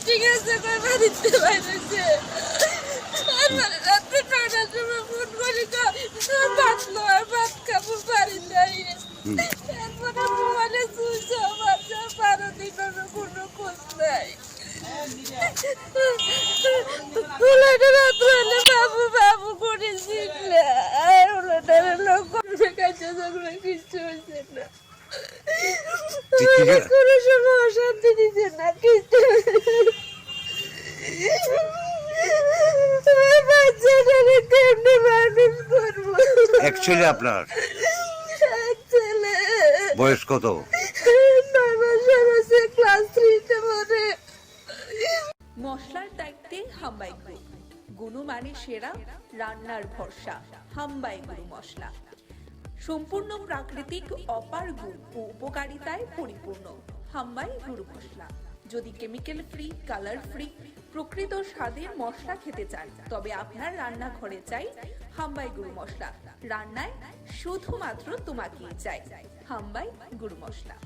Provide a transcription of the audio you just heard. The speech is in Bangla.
মিটিং আছে কই বাড়িতে বাইরেছে আর মানে রাতে 9টার সময় ফোন করি তো বাঁচলো আর ভাত খাবো বাড়িতে এরপরে মোবাইলে সুইচ অফ আছে 12 দিনের কোনো খোঁজ নাই ওলাটা রাত হলে বাবু বাবু করে শিখলে আর ওলাটার লোক করে কাছে ঝগড়া কিছু হয়েছে না কোনো সময় অশান্তি দিচ্ছে না কিছু বাচ্চাটারে কেমনে মানুষ করবো অ্যাকচুয়ালি আপনার ছেলে বয়স কত? 9 বছর হচ্ছে ক্লাস 3-তে পড়ে। মশলার দায়িত্বে হাম্বাই গ্রুপ। গুণমানে সেরা, রান্নার ভরসা হাম্বাই গুরু মশলা। সম্পূর্ণ প্রাকৃতিক, অপার গুণ ও উপকারিতায় পরিপূর্ণ হাম্বাই গুরু মশলা। যদি কেমিক্যাল ফ্রি, কালার ফ্রি, প্রকৃত স্বাদের মশলা খেতে চান তবে আপনার রান্নাঘরে চাই হাম্বাই গুরু মশলা। রান্নায় শুধুমাত্র তোমাকেই চাই হাম্বাই গুরু মশলা।